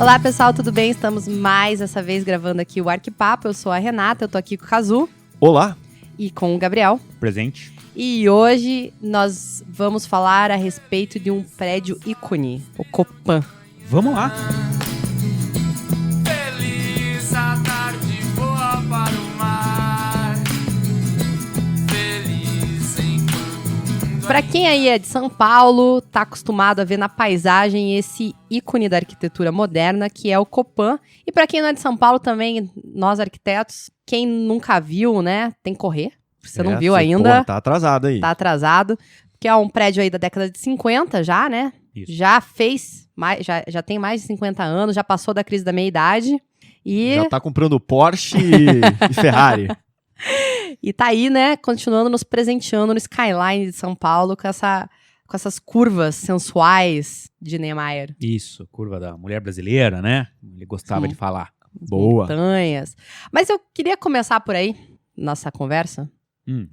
Olá pessoal, tudo bem? Estamos mais essa vez gravando aqui o Arquipapo. Eu sou a Renata, eu tô aqui com o Kazu. Olá. E com o Gabriel. Presente. E hoje nós vamos falar a respeito de um prédio ícone, o Copan. Vamos lá. Feliz a tarde voa para o mar. Feliz enquanto... Pra quem aí é de São Paulo, tá acostumado a ver na paisagem esse ícone da arquitetura moderna, que é o Copan. E pra quem não é de São Paulo também, nós arquitetos, quem nunca viu, né, tem que correr. Você não viu ainda. Porra, tá atrasado aí. Tá atrasado. Que é um prédio aí da década de 50 já, né? Isso. Já fez, já tem mais de 50 anos, já passou da crise da meia-idade. E Já tá comprando Porsche e Ferrari. E tá aí, né, continuando nos presenteando no skyline de São Paulo com essas curvas sensuais de Niemeyer. Isso, curva da mulher brasileira, né? Ele gostava de falar. Boa. Montanhas. Mas eu queria começar por aí, nossa conversa,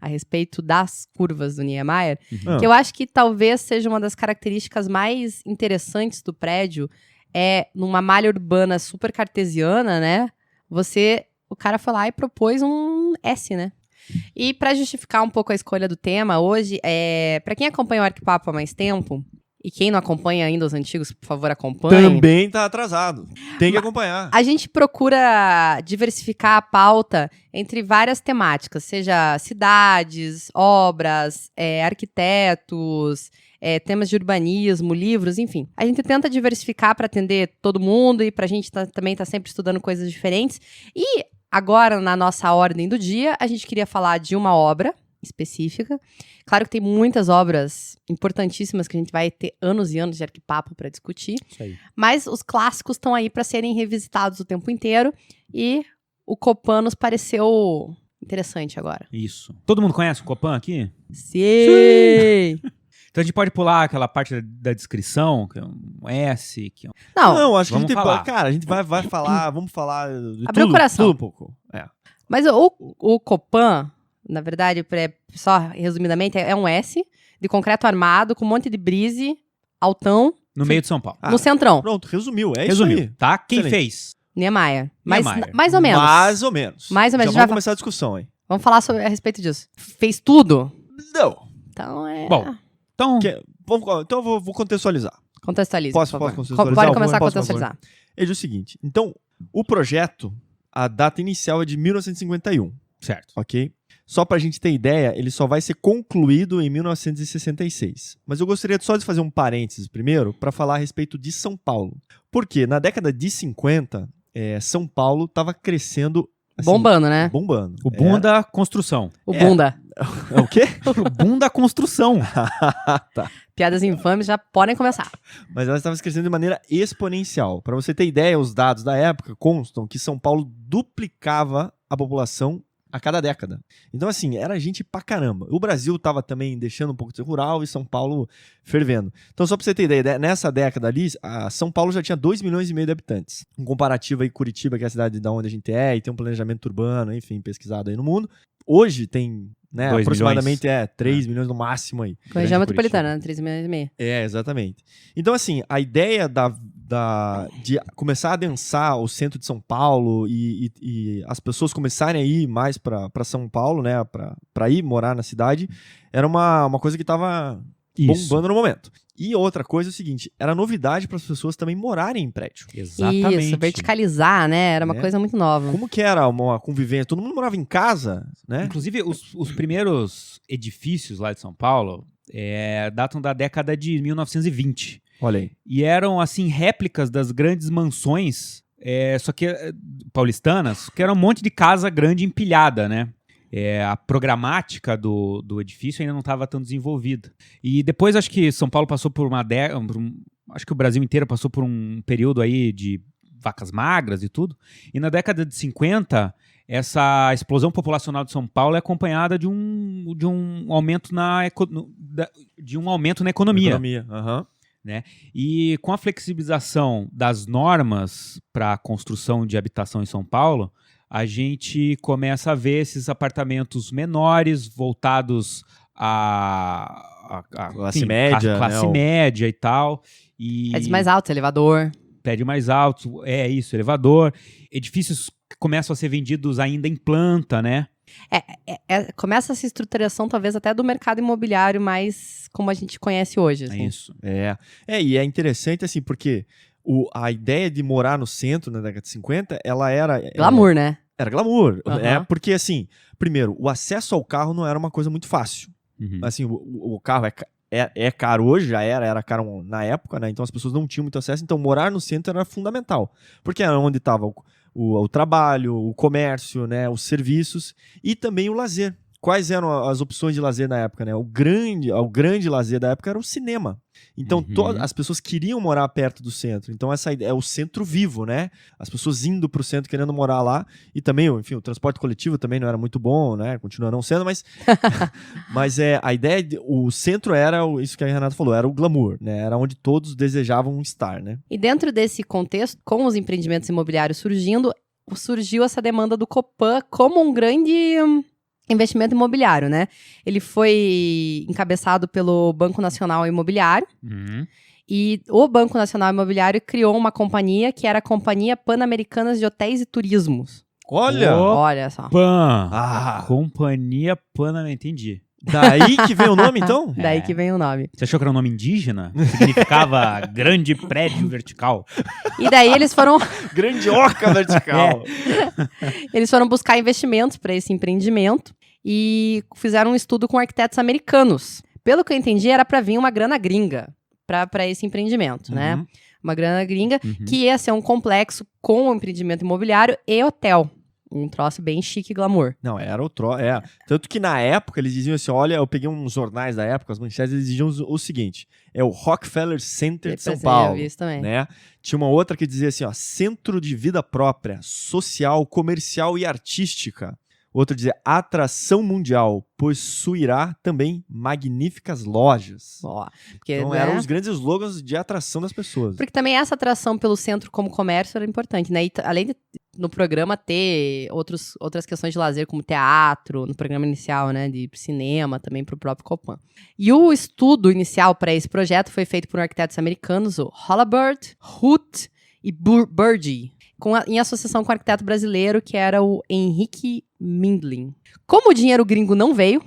a respeito das curvas do Niemeyer, que eu acho que talvez seja uma das características mais interessantes do prédio, numa malha urbana super cartesiana, né, o cara foi lá e propôs um S, né? E para justificar um pouco a escolha do tema hoje, para quem acompanha o Arquipapo há mais tempo, e quem não acompanha ainda os antigos, por favor, acompanhe. Também tá atrasado. Tem que acompanhar. A gente procura diversificar a pauta entre várias temáticas, seja cidades, obras, arquitetos, temas de urbanismo, livros, enfim. A gente tenta diversificar para atender todo mundo e para a gente também tá sempre estudando coisas diferentes. E agora, na nossa ordem do dia, a gente queria falar de uma obra específica. Claro que tem muitas obras importantíssimas que a gente vai ter anos e anos de arquipapo para discutir. Isso aí. Mas os clássicos estão aí para serem revisitados o tempo inteiro. E o Copan nos pareceu interessante agora. Isso. Todo mundo conhece o Copan aqui? Sim! Então a gente pode pular aquela parte da descrição, que é um S, que é um... Não, Acho que a vamos gente falar. Cara, a gente vai falar, vamos falar de Abre o tudo, coração. tudo um pouco. mas o Copan, na verdade, só resumidamente, é um S de concreto armado com um monte de brise, altão, No meio de São Paulo. no centrão. Pronto, resumiu. É Resumiu, isso aí. tá? Quem Excelente. fez? Niemeyer. Niemeyer. Mais ou menos. Mais ou menos. Mais ou menos. Já vamos começar a discussão, hein? Vamos falar a respeito disso. Fez tudo? Não. Então Bom, então... Então eu vou contextualizar. contextualize, Posso por favor. contextualizar? Pode começar a Posso, contextualizar. Ele diz o seguinte. Então, o projeto, a data inicial é de 1951. Certo. Ok? Só pra gente ter ideia, ele só vai ser concluído em 1966. Mas eu gostaria só de fazer um parênteses primeiro para falar a respeito de São Paulo. Porque na década de 50, São Paulo estava crescendo... assim, Bombando, né? Bombando. O boom da construção. O bunda. É o quê? O boom da construção. Tá. Piadas infames já podem começar. Mas ela estava crescendo de maneira exponencial. Para você ter ideia, os dados da época constam que São Paulo duplicava a população a cada década. Então, assim, era gente pra caramba. O Brasil estava também deixando um pouco de ser rural e São Paulo fervendo. Então, só pra você ter ideia, nessa década ali, São Paulo já tinha 2,5 milhões de habitantes. Um comparativo aí, Curitiba, que é a cidade da onde a gente e tem um planejamento urbano, enfim, pesquisado aí no mundo. Hoje tem, né, 2 aproximadamente milhões. 3 milhões no máximo aí. Com a região metropolitana, né? 3,5 milhões. Exatamente. Então, assim, a ideia de começar a adensar o centro de São Paulo e as pessoas começarem a ir mais para São Paulo, né, para ir morar na cidade, era uma coisa que estava bombando no momento. E outra coisa é o seguinte, era novidade para as pessoas também morarem em prédio. Exatamente. Isso, verticalizar, né? Era uma coisa muito nova. Como que era uma convivência? Todo mundo morava em casa, né? Inclusive, os primeiros edifícios lá de São Paulo datam da década de 1920. Olha aí. E eram, assim, réplicas das grandes mansões, só que paulistanas, que era um monte de casa grande empilhada, né? A programática do edifício ainda não estava tão desenvolvida. E depois acho que São Paulo passou por acho que o Brasil inteiro passou por um período aí de vacas magras e tudo. E na década de 50, essa explosão populacional de São Paulo é acompanhada de um aumento na economia. Aham. Né? E com a flexibilização das normas para a construção de habitação em São Paulo, a gente começa a ver esses apartamentos menores, voltados a classe média, classe né? média e tal. E Prédios mais altos, elevador. prédios mais altos, elevador. Edifícios que começam a ser vendidos ainda em planta, né? Começa essa estruturação, talvez, até do mercado imobiliário mais como a gente conhece hoje. É Assim. isso. E é interessante, assim, porque a ideia de morar no centro na década de 50, ela era... Glamour, né? Era glamour. Aham. Porque, assim, primeiro, o acesso ao carro não era uma coisa muito fácil. Uhum. Assim, o carro é caro hoje, era caro na época, né? Então as pessoas não tinham muito acesso, então morar no centro era fundamental. Porque era onde estava o trabalho, o comércio, né? Os serviços e também o lazer. Quais eram as opções de lazer na época, né? O grande lazer da época era o cinema. Então, as pessoas queriam morar perto do centro. Então, essa ideia é o centro vivo, né? As pessoas indo para o centro querendo morar lá. E também, enfim, o transporte coletivo também não era muito bom, né? Continua não sendo, mas... mas a ideia... O centro era, isso que a Renata falou, era o glamour, né? Era onde todos desejavam estar, né? E dentro desse contexto, com os empreendimentos imobiliários surgiu essa demanda do Copan como um grande... investimento imobiliário, né? Ele foi encabeçado pelo Banco Nacional Imobiliário Uhum. e o Banco Nacional Imobiliário criou uma companhia que era a Companhia Pan-Americanas de Hotéis e Turismos. Olha! Olha só. Companhia Panamá, entendi. Daí que vem o nome, então? Daí que vem o nome. Você achou que era um nome indígena? Significava grande prédio vertical. E daí eles foram Grandioca vertical. buscar investimentos para esse empreendimento e fizeram um estudo com arquitetos americanos. Pelo que eu entendi, era para vir uma grana gringa para esse empreendimento, né? Uhum. Uma grana gringa que ia ser um complexo com empreendimento imobiliário e hotel. Um troço bem chique e glamour. Não, era o troço. Tanto que na época eles diziam assim: olha, eu peguei uns jornais da época, as manchetes, eles diziam o seguinte: é o Rockefeller Center de São Paulo. Eu vi isso também. Né? Tinha uma outra que dizia assim: ó, centro de vida própria, social, comercial e artística. Outro dizia atração mundial, possuirá também magníficas lojas. Ó, porque, Então né? eram os grandes slogans de atração das pessoas. Porque também essa atração pelo centro como comércio era importante, né? E além de no programa ter outras questões de lazer, como teatro, no programa inicial, né? De cinema, também para o próprio Copan. E o estudo inicial para esse projeto foi feito por arquitetos americanos, o Hollabaird, Hoot e Burdi, em associação com o arquiteto brasileiro, que era o Henrique Mindlin. Como o dinheiro gringo não veio,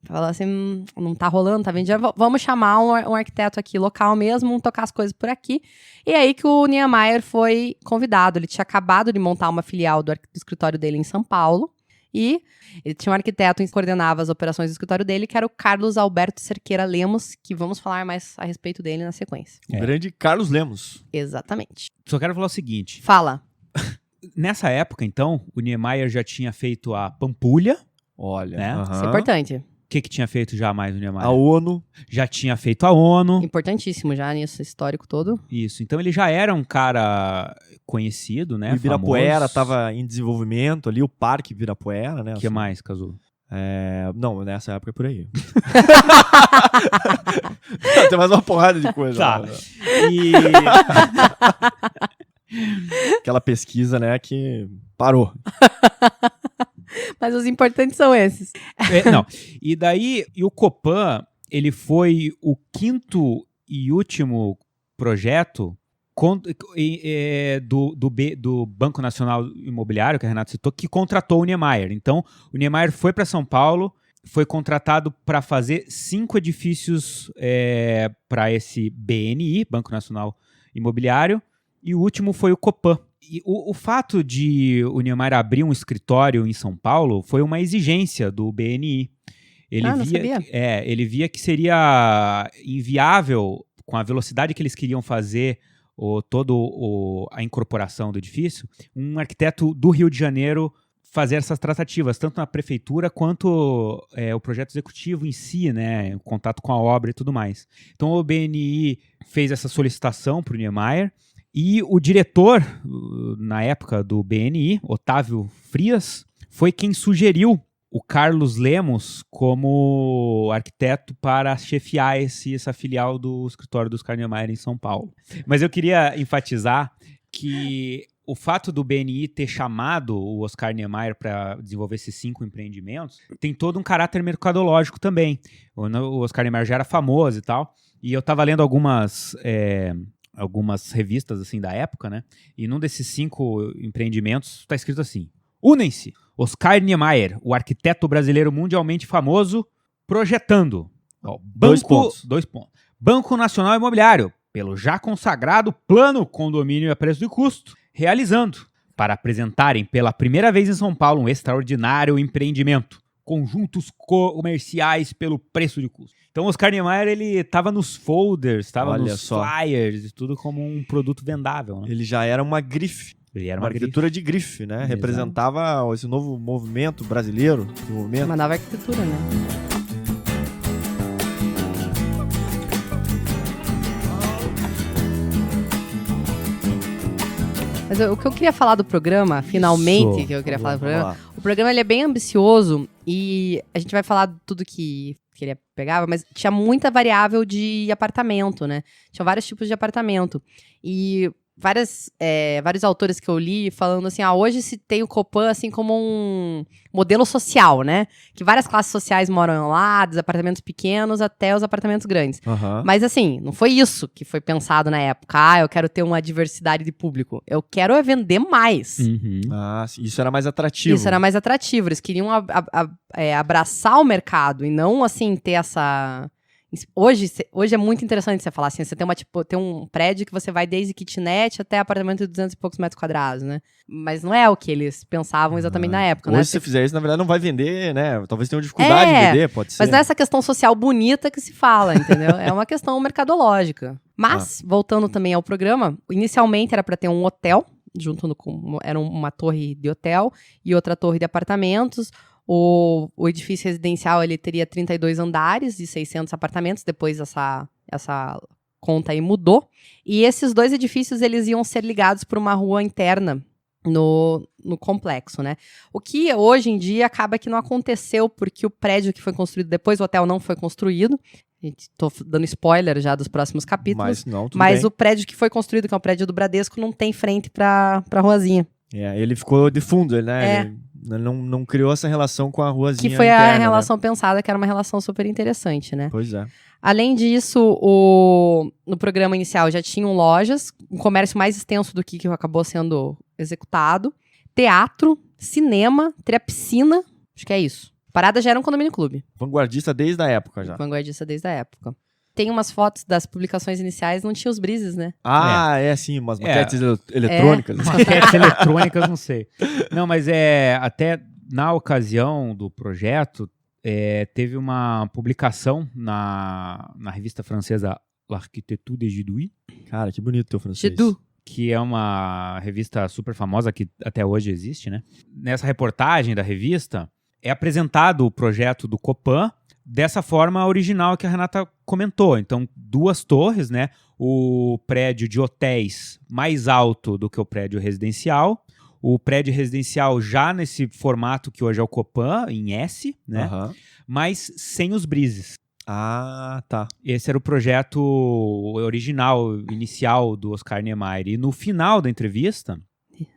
falou assim, não tá rolando, tá vendo dinheiro, vamos chamar um arquiteto aqui local mesmo, vamos tocar as coisas por aqui. E aí que o Niemeyer foi convidado. Ele tinha acabado de montar uma filial do escritório dele em São Paulo. E ele tinha um arquiteto que coordenava as operações do escritório dele, que era o Carlos Alberto Cerqueira Lemos, que vamos falar mais a respeito dele na sequência. O grande Carlos Lemos. Exatamente. Só quero falar o seguinte. Fala. Nessa época, então, o Niemeyer já tinha feito a Pampulha. Olha. Né? Isso é importante. O que tinha feito já mais o Niemeyer? A ONU. Já tinha feito a ONU. Importantíssimo já nisso, histórico todo. Isso. Então ele já era um cara conhecido, né? O Ibirapuera famoso. estava em desenvolvimento ali, o Parque Ibirapuera, né? O que mais, Cazu? Não, nessa época é por aí. Tem mais uma porrada de coisa. Tá. Lá, né? E... Aquela pesquisa, né, que parou. Mas os importantes são esses. Não. E daí, o Copan, ele foi o quinto e último projeto do Banco Nacional Imobiliário, que a Renata citou, que contratou o Niemeyer. Então, o Niemeyer foi para São Paulo, foi contratado para fazer 5 edifícios para esse BNI, Banco Nacional Imobiliário, e o último foi o Copan. E o fato de o Niemeyer abrir um escritório em São Paulo foi uma exigência do BNI. Não sabia. Ele via que seria inviável, com a velocidade que eles queriam fazer a incorporação do edifício, um arquiteto do Rio de Janeiro fazer essas tratativas, tanto na prefeitura quanto o projeto executivo em si, né, o contato com a obra e tudo mais. Então o BNI fez essa solicitação para o Niemeyer, e o diretor, na época do BNI, Otávio Frias, foi quem sugeriu o Carlos Lemos como arquiteto para chefiar essa filial do escritório do Oscar Niemeyer em São Paulo. Mas eu queria enfatizar que o fato do BNI ter chamado o Oscar Niemeyer para desenvolver esses 5 empreendimentos tem todo um caráter mercadológico também. O Oscar Niemeyer já era famoso e tal, e eu estava lendo algumas algumas revistas assim da época, né? E num desses 5 empreendimentos está escrito assim: unem-se, Oscar Niemeyer, o arquiteto brasileiro mundialmente famoso, projetando. Ó, Dois pontos. Banco Nacional Imobiliário, pelo já consagrado Plano Condomínio a Preço de Custo, realizando, para apresentarem pela primeira vez em São Paulo um extraordinário empreendimento, conjuntos comerciais pelo preço de custo. Então, o Oscar Niemeyer, ele estava nos folders, estava Olha nos só. flyers, e tudo como um produto vendável, né? Ele já era uma grife. Ele era Uma arquitetura de grife, né? Exato. Representava esse novo movimento brasileiro, Uma nova arquitetura, né? Mas o que eu queria falar do programa, finalmente, que eu queria falar do programa, o programa ele é bem ambicioso e a gente vai falar de tudo que ele pegava, mas tinha muita variável de apartamento, né? Tinha vários tipos de apartamento. E vários autores que eu li falando assim, hoje se tem o Copan assim como um modelo social, né? Que várias classes sociais moram lá, dos apartamentos pequenos até os apartamentos grandes. Uhum. Mas assim, não foi isso que foi pensado na época. Eu quero ter uma diversidade de público. Eu quero vender mais. Uhum. Isso era mais atrativo. Isso era mais atrativo. Eles queriam abraçar o mercado e não, assim, ter essa... Hoje é muito interessante você falar assim, você tem um prédio que você vai desde kitnet até apartamento de 200 e poucos metros quadrados, né? Mas não é o que eles pensavam exatamente na época, né? Hoje, se você fizer isso, na verdade, não vai vender, né? Talvez tenha uma dificuldade de vender, pode ser. Mas não é essa questão social bonita que se fala, entendeu? É uma questão mercadológica. Mas, voltando também ao programa, inicialmente era para ter um hotel, era uma torre de hotel e outra torre de apartamentos. O edifício residencial ele teria 32 andares e 600 apartamentos, depois essa conta aí mudou. E esses 2 edifícios eles iam ser ligados por uma rua interna no complexo, né? O que hoje em dia acaba que não aconteceu, porque o prédio que foi construído depois, o hotel não foi construído. Tô dando spoiler já dos próximos capítulos. Mas o prédio que foi construído, que é o prédio do Bradesco, não tem frente pra ruazinha. Ele ficou de fundo, né? Ele não criou essa relação com a ruazinha que foi interna, a relação pensada, que era uma relação super interessante, né? Pois é. Além disso, no programa inicial já tinham lojas, um comércio mais extenso do que acabou sendo executado, teatro, cinema, teria piscina, acho que é isso. Parada já era um condomínio clube. Vanguardista desde a época já. Vanguardista desde a época. Tem umas fotos das publicações iniciais, não tinha os brises, né? Sim, umas maquetes eletrônicas. Maquetes eletrônicas, não sei. Não, mas até na ocasião do projeto, teve uma publicação na revista francesa L'Architecture de Gidouille. Cara, que bonito o teu francês. Gidou. Que é uma revista super famosa que até hoje existe, né? Nessa reportagem da revista, é apresentado o projeto do Copan dessa forma original que a Renata comentou. Então, 2 torres, né? O prédio de hotéis mais alto do que o prédio residencial. O prédio residencial já nesse formato que hoje é o Copan, em S, né? Uhum. Mas sem os brises. Ah, tá. Esse era o projeto original, inicial do Oscar Niemeyer. E no final da entrevista,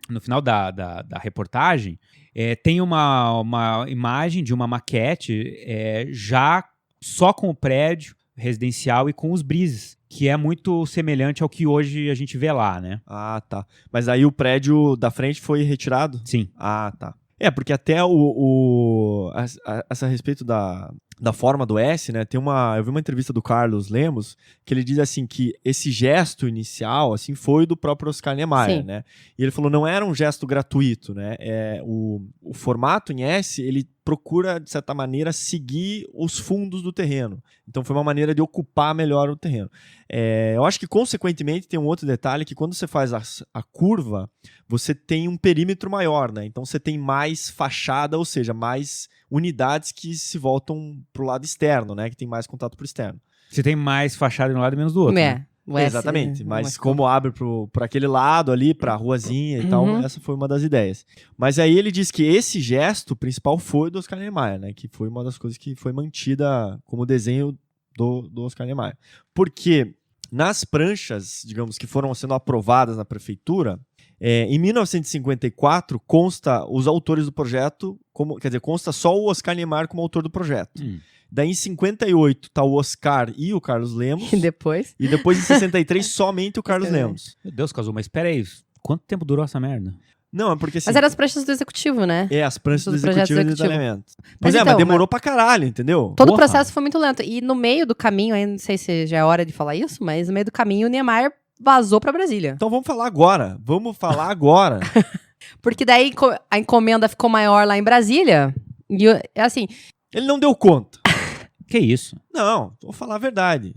no final da reportagem, tem uma imagem de uma maquete já só com o prédio residencial e com os brises, que é muito semelhante ao que hoje a gente vê lá, né? Ah, tá. Mas aí o prédio da frente foi retirado? Sim. Ah, tá. Porque até a respeito da forma do S, né? Eu vi uma entrevista do Carlos Lemos que ele diz assim que esse gesto inicial assim foi do próprio Oscar Niemeyer, né? E ele falou não era um gesto gratuito, né? O formato em S ele procura de certa maneira seguir os fundos do terreno. Então foi uma maneira de ocupar melhor o terreno. Eu acho que consequentemente tem um outro detalhe que quando você faz a curva você tem um perímetro maior, né? Então você tem mais fachada, ou seja, mais unidades que se voltam pro lado externo, né? Que tem mais contato pro externo. Você tem mais fachada de um lado e menos do outro. Né? Exatamente, mas como abre para aquele lado ali, pra ruazinha e tal, essa foi uma das ideias. Mas aí ele diz que esse gesto principal foi do Oscar Niemeyer, né? Que foi uma das coisas que foi mantida como desenho do Oscar Niemeyer. Porque nas pranchas, digamos, que foram sendo aprovadas na prefeitura, em 1954 consta os autores do projeto, consta só o Oscar Niemeyer como autor do projeto. Daí em 58 tá o Oscar e o Carlos Lemos. E depois? E depois em 63 somente o Carlos Escreve. Lemos. Meu Deus, Cazu, mas espera aí. Quanto tempo durou essa merda? Não, é porque assim... Mas eram as pranchas do executivo, né? É, as pranchas do do projeto executivo de executivo. detalhamento. Mas Pois então, mas demorou pra caralho, entendeu? Todo o Porra. processo foi muito lento. E no meio do caminho, aí não sei se já é hora de falar isso, mas no meio do caminho o Niemeyer vazou pra Brasília. Então vamos falar agora. Vamos falar agora. Porque daí a encomenda ficou maior lá em Brasília. E assim, Ele não deu conta. Que isso? Não, vou falar a verdade.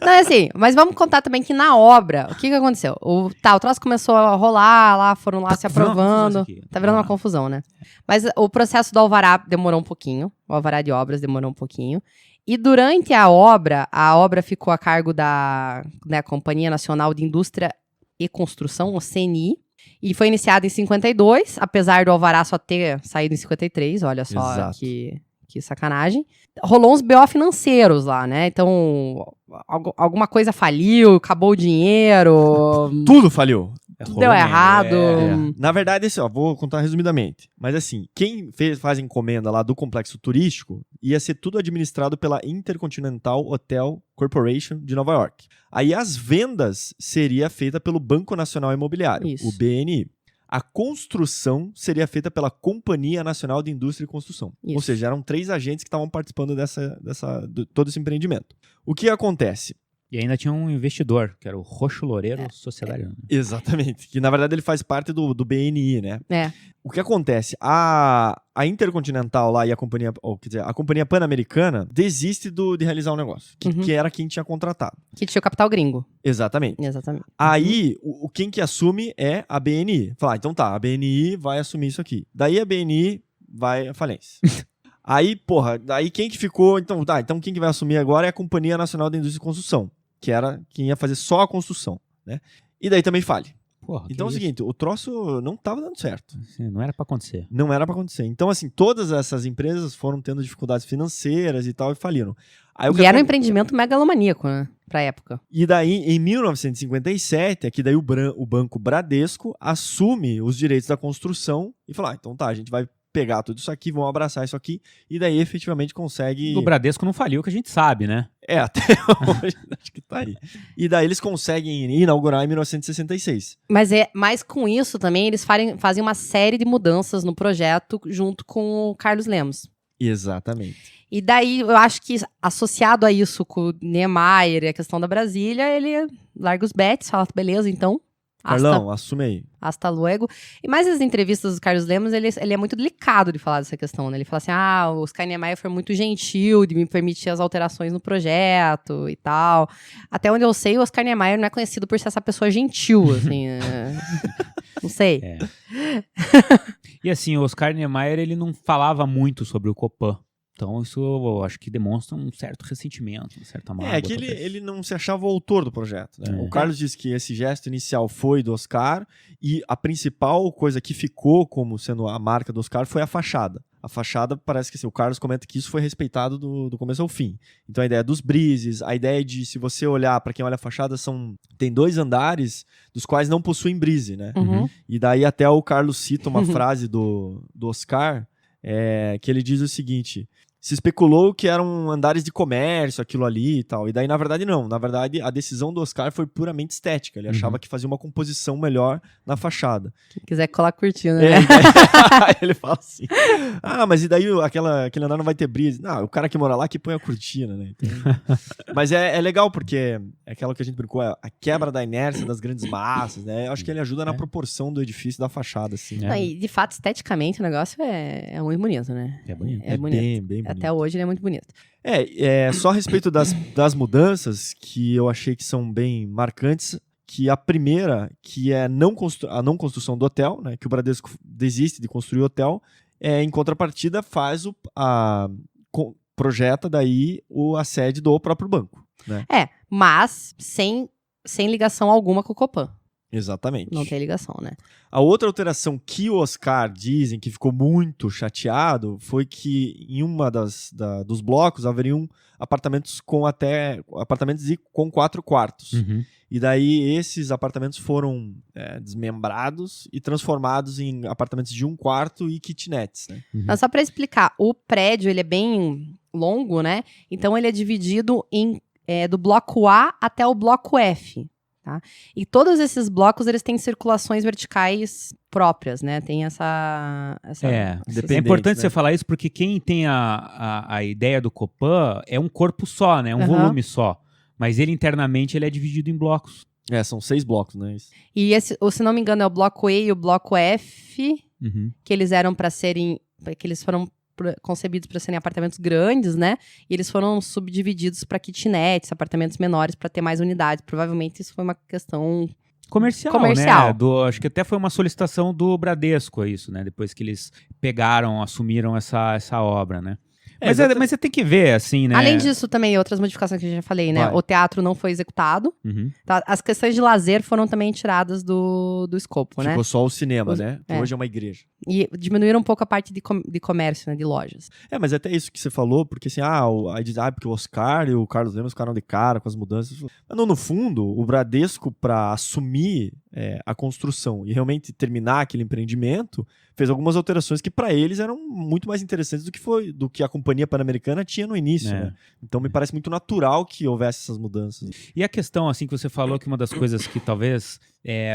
não é assim, mas vamos contar também que na obra, o que aconteceu? O troço começou a rolar lá, foram lá se virando uma confusão aprovando. isso aqui. Tá virando uma Ah. confusão, né? Mas o processo do alvará demorou um pouquinho. O alvará de obras demorou um pouquinho. E durante a obra ficou a cargo da, né, Companhia Nacional de Indústria e Construção, o CNI. E foi iniciada em 52, apesar do alvará só ter saído em 53, olha só Exato. que sacanagem. Rolou uns BO financeiros lá, né? Então, alguma coisa faliu, acabou o dinheiro, Tudo falhou. tudo deu errado. Na verdade, assim, ó, vou contar resumidamente. Mas assim, quem faz encomenda lá do complexo turístico ia ser tudo administrado pela Intercontinental Hotel Corporation de Nova York. Aí as vendas seria feita pelo Banco Nacional Imobiliário, Isso. o BNI. A construção seria feita pela Companhia Nacional de Indústria e Construção. Isso. Ou seja, eram 3 agentes que estavam participando de todo esse empreendimento. O que acontece? E ainda tinha um investidor, que era o Roxo Loureiro Societário. Exatamente. Que na verdade ele faz parte do BNI, né? É. O que acontece? A Intercontinental lá e a companhia, quer dizer, a companhia Pan-Americana desiste de realizar o negócio, que era quem tinha contratado. Que tinha o capital gringo. Exatamente. Exatamente. Aí, quem que assume é a BNI. Fala, então tá, a BNI vai assumir isso aqui. Daí a BNI vai à falência. Aí, porra, daí quem que ficou... Então quem que vai assumir agora é a Companhia Nacional da Indústria e Construção, que era quem ia fazer só a construção, né? E daí também fale. Porra, Então é o que seguinte, o troço não tava dando certo. isso? Não era pra acontecer. Não era pra acontecer. Então, assim, todas essas empresas foram tendo dificuldades financeiras e tal e faliram. Aí, E era um empreendimento megalomaníaco, né? Pra época. E daí, em 1957, é que daí o Banco Bradesco assume os direitos da construção e fala, então tá, a gente vai pegar tudo isso aqui, vamos abraçar isso aqui, e daí efetivamente consegue... O Bradesco não faliu, que a gente sabe, né? É, até hoje, acho que tá aí. E daí eles conseguem inaugurar em 1966. Mas com isso também, eles fazem uma série de mudanças no projeto junto com o Carlos Lemos. Exatamente. E daí, eu acho que associado a isso com o Niemeyer e a questão da Brasília, ele larga os bets, fala, beleza, então, Carlão, assume aí. hasta luego. E mais as entrevistas do Carlos Lemos, ele é muito delicado de falar dessa questão, né? Ele fala assim, o Oscar Niemeyer foi muito gentil de me permitir as alterações no projeto e tal. Até onde eu sei, o Oscar Niemeyer não é conhecido por ser essa pessoa gentil, assim. Não sei. É. E assim, o Oscar Niemeyer, ele não falava muito sobre o Copan. Então isso eu acho que demonstra um certo ressentimento, uma certa mágoa. É que ele não se achava o autor do projeto, né? É. O Carlos disse que esse gesto inicial foi do Oscar e a principal coisa que ficou como sendo a marca do Oscar foi a fachada. A fachada, parece que assim, o Carlos comenta que isso foi respeitado do começo ao fim. Então a ideia dos brises, a ideia de, se você olhar, para quem olha a fachada, tem 2 andares dos quais não possuem brise, né? Uhum. E daí até o Carlos cita uma frase do Oscar, que ele diz o seguinte: se especulou que eram andares de comércio, aquilo ali e tal. E daí, na verdade, não. Na verdade, a decisão do Oscar foi puramente estética. Ele achava que fazia uma composição melhor na fachada. Quem quiser colar curtindo, É, né? e daí- ele fala assim, mas e daí aquele andar não vai ter brisa? Não, o cara que mora lá que põe a cortina, né? Então, mas é legal porque é aquela que a gente brincou, a quebra da inércia das grandes massas, né? Eu acho que ele ajuda na proporção do edifício, da fachada, assim. É. Não, e, de fato, esteticamente, o negócio é muito bonito, né? É bonito. É bonito. bem bonito. Até hoje ele é muito bonito. Só a respeito das mudanças que eu achei que são bem marcantes, que a primeira, que é a não construção do hotel, né, que o Bradesco desiste de construir o hotel, em contrapartida projeta daí a sede do próprio banco, né? Mas sem ligação alguma com o Copan. Exatamente. Não tem ligação, né? A outra alteração que o Oscar dizem que ficou muito chateado foi que em uma dos blocos haveriam apartamentos com 4 quartos. E daí esses apartamentos foram desmembrados e transformados em apartamentos de 1 quarto e kitnets, né? Mas só para explicar, o prédio ele é bem longo, né? Então ele é dividido do bloco A até o bloco F. Tá? E todos esses blocos, eles têm circulações verticais próprias, né? Tem essa É importante, né, você falar isso, porque quem tem a ideia do Copan é um corpo só, né? Um volume só. Mas ele internamente ele é dividido em blocos. São 6 blocos, né? E se não me engano, é o bloco E e o bloco F, que eles eram para serem... que eles foram concebidos para serem apartamentos grandes, né? E eles foram subdivididos para kitnets, apartamentos menores, para ter mais unidades. Provavelmente isso foi uma questão comercial. Né? Acho que até foi uma solicitação do Bradesco, isso, né? Depois que eles assumiram essa obra, né? Mas você tem que ver, assim, né? Além disso, também, outras modificações que eu já falei, né? O teatro não foi executado. Tá? As questões de lazer foram também tiradas do escopo, né? Ficou só o cinema, né? Que hoje é uma igreja. E diminuíram um pouco a parte de comércio, né? De lojas. Mas até isso que você falou, porque assim, porque o Oscar e o Carlos Lemos ficaram de cara com as mudanças. Mas no fundo, o Bradesco, para assumir a construção e realmente terminar aquele empreendimento, fez algumas alterações que para eles eram muito mais interessantes do que a Companhia Pan-Americana tinha no início, né? Então me parece muito natural que houvesse essas mudanças. E a questão, assim, que você falou, que uma das coisas que talvez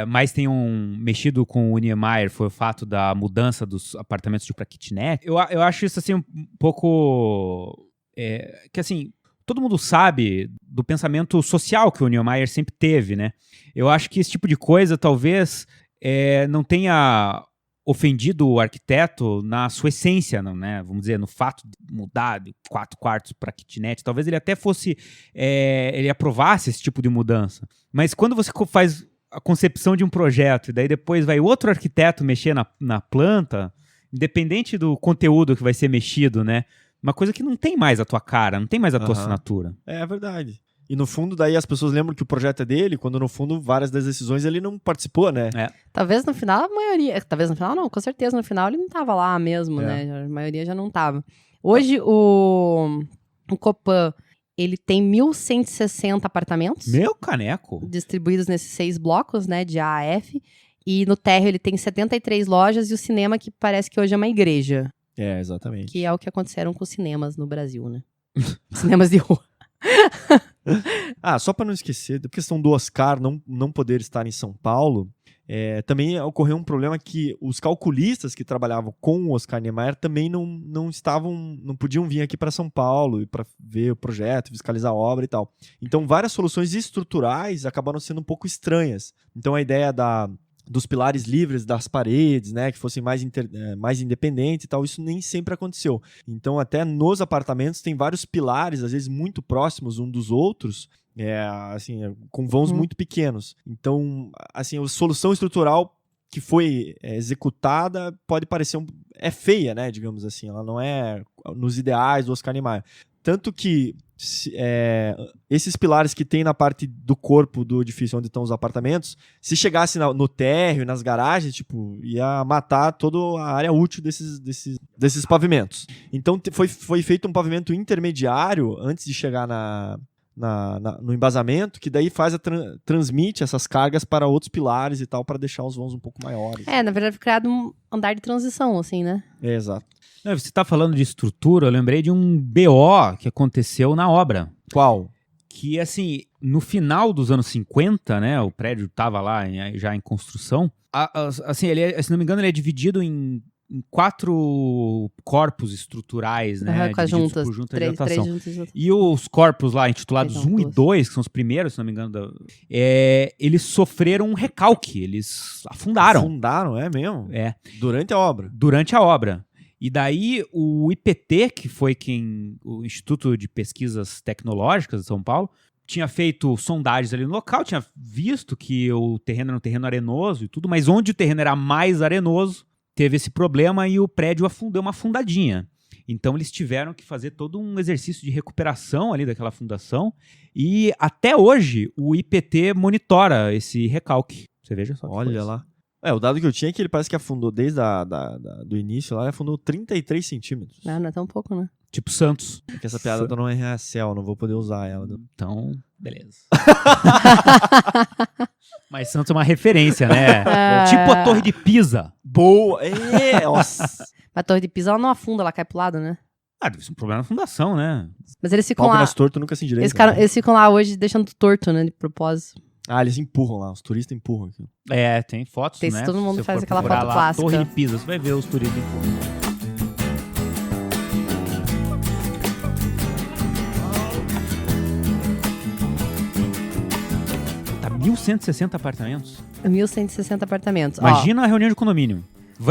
mais tenham mexido com o Niemeyer foi o fato da mudança dos apartamentos para kitnet. Eu acho isso, assim, um pouco... que, assim, todo mundo sabe do pensamento social que o Niemeyer sempre teve, né? Eu acho que esse tipo de coisa talvez não tenha ofendido o arquiteto na sua essência, não, né? Vamos dizer, no fato de mudar de 4 quartos para kitnet. Talvez ele até fosse... ele aprovasse esse tipo de mudança. Mas quando você faz a concepção de um projeto e daí depois vai outro arquiteto mexer na planta, independente do conteúdo que vai ser mexido, né? Uma coisa que não tem mais a tua cara, não tem mais a tua assinatura. É verdade. E no fundo, daí as pessoas lembram que o projeto é dele, quando no fundo, várias das decisões ele não participou, né? Talvez no final a maioria... Talvez no final não, com certeza no final ele não tava lá mesmo, né? A maioria já não tava. Hoje o Copan, ele tem 1.160 apartamentos. Meu caneco! Distribuídos nesses 6 blocos, né? De A a F. E no térreo ele tem 73 lojas e o cinema que parece que hoje é uma igreja. Exatamente. Que é o que aconteceram com os cinemas no Brasil, né? Cinemas de rua. Só para não esquecer, da questão do Oscar não poder estar em São Paulo, também ocorreu um problema que os calculistas que trabalhavam com o Oscar Niemeyer também não podiam vir aqui para São Paulo para ver o projeto, fiscalizar a obra e tal. Então várias soluções estruturais acabaram sendo um pouco estranhas. Então a ideia dos pilares livres das paredes, né, que fossem mais independentes e tal, isso nem sempre aconteceu. Então, até nos apartamentos tem vários pilares, às vezes muito próximos um dos outros, com vãos muito pequenos. Então, assim, a solução estrutural que foi executada pode parecer feia, né, digamos assim, ela não é nos ideais do Oscar Niemeyer. Tanto que esses pilares que tem na parte do corpo do edifício onde estão os apartamentos, se chegasse no térreo e nas garagens, ia matar toda a área útil desses pavimentos. Então foi feito um pavimento intermediário antes de chegar no embasamento, que daí transmite essas cargas para outros pilares e tal, para deixar os vãos um pouco maiores. Na verdade foi criado um andar de transição, assim, né? Exato. Você está falando de estrutura, eu lembrei de um BO que aconteceu na obra. Qual? Que, assim, no final dos anos 50, né, o prédio estava lá já em construção, assim, se não me engano, ele é dividido em 4 corpos estruturais, né? Com as juntas. Por junta de Três datação. juntas. E os corpos lá, intitulados 1 e 2, que são os primeiros, se não me engano, eles sofreram um recalque, eles afundaram. Afundaram, é mesmo? Durante a obra. E daí o IPT, que foi o Instituto de Pesquisas Tecnológicas de São Paulo, tinha feito sondagens ali no local, tinha visto que o terreno era um terreno arenoso e tudo, mas onde o terreno era mais arenoso, teve esse problema e o prédio deu uma afundadinha. Então eles tiveram que fazer todo um exercício de recuperação ali daquela fundação e até hoje o IPT monitora esse recalque. Você veja só. que Olha coisa. lá. O dado que eu tinha é que ele parece que afundou desde do início lá, ele afundou 33 centímetros. Não é tão pouco, né? Tipo Santos. Porque essa piada tá no RHCL, não vou poder usar ela. Então, beleza. Mas Santos é uma referência, né? Tipo a Torre de Pisa. Boa! Nossa! Mas a Torre de Pisa, ela não afunda, ela cai pro lado, né? Ah, deve ser um problema na fundação, né? Mas eles ficam Pau que lá... nasce torto nunca se endireita. Eles ficam lá hoje deixando torto, né? De propósito. Ah, eles empurram lá, os turistas empurram aqui. É, tem fotos, Tem, né? todo mundo Se você faz for aquela procurar foto lá, clássica. Torre de Pisa, você vai ver os turistas em fundo. Tá 1.160 apartamentos. 1.160 apartamentos. Imagina a reunião de condomínio.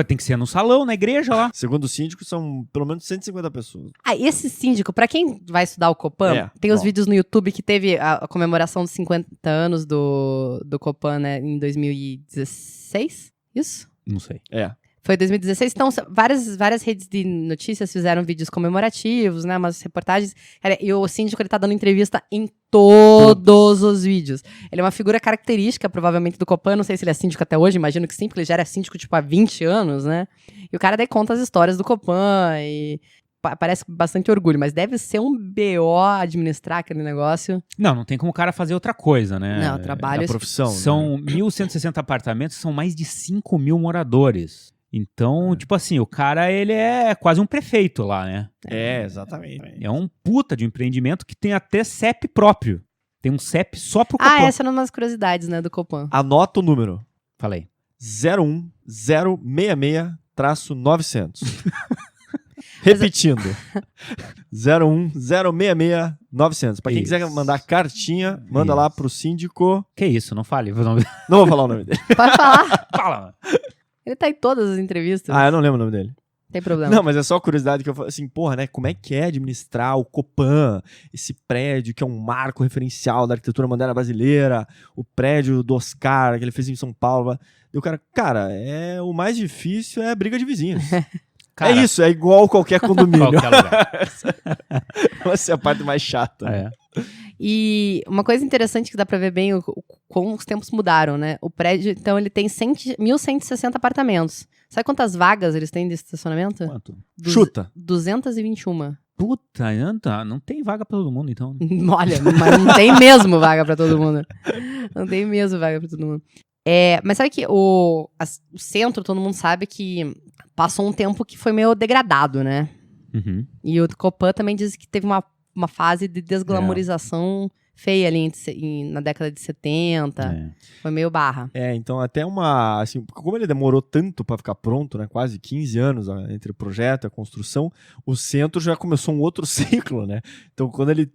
Tem que ser no salão, na igreja lá. Segundo o síndico, são pelo menos 150 pessoas. Esse síndico, pra quem vai estudar o Copan, tem os vídeos no YouTube que teve a comemoração dos 50 anos do Copan, né, em 2016? Isso? Não sei. Foi 2016, então várias redes de notícias fizeram vídeos comemorativos, né, umas reportagens, cara, e o síndico, ele tá dando entrevista em todos os vídeos. Ele é uma figura característica, provavelmente, do Copan, não sei se ele é síndico até hoje, imagino que sim, porque ele já era síndico, tipo, há 20 anos, né, e o cara daí conta as histórias do Copan, e parece bastante orgulho, mas deve ser um BO administrar aquele negócio. Não tem como o cara fazer outra coisa, né? Não, trabalho... É a profissão. São 1.160 apartamentos, são mais de 5.000 moradores. Então, tipo assim, o cara, ele é quase um prefeito lá, né? Exatamente. É um puta de um empreendimento que tem até CEP próprio. Tem um CEP só pro Copan. Essa era uma das curiosidades, né, do Copan. Anota o número. Falei. 01066-900. Repetindo. 01066-900. Pra quem quiser Isso. mandar cartinha, manda lá pro síndico. Que isso, não fale. Não vou falar o nome dele. Pode falar. Fala. Ele tá em todas as entrevistas. Eu não lembro o nome dele. Tem problema. Não, mas é só curiosidade que eu falo assim, porra, né? Como é que é administrar o Copan, esse prédio que é um marco referencial da arquitetura moderna brasileira, o prédio do Oscar que ele fez em São Paulo. E o cara, o mais difícil é a briga de vizinhos. Cara, é isso, é igual qualquer condomínio. qualquer lugar. Essa é a parte mais chata. É. E uma coisa interessante que dá pra ver bem como os tempos mudaram, né? O prédio, então, ele tem 1.160 apartamentos. Sabe quantas vagas eles têm de estacionamento? Quanto? Chuta. 221. Puta, não tem vaga pra todo mundo, então. Olha, mas não tem mesmo vaga pra todo mundo. Não tem mesmo vaga pra todo mundo. Mas sabe que o centro, todo mundo sabe que passou um tempo que foi meio degradado, né? Uhum. E o Copan também diz que teve uma fase de desglamorização feia ali na década de 70. Foi meio barra. Então até assim, como ele demorou tanto pra ficar pronto, né, quase 15 anos entre o projeto e a construção, o centro já começou um outro ciclo, né? Então quando ele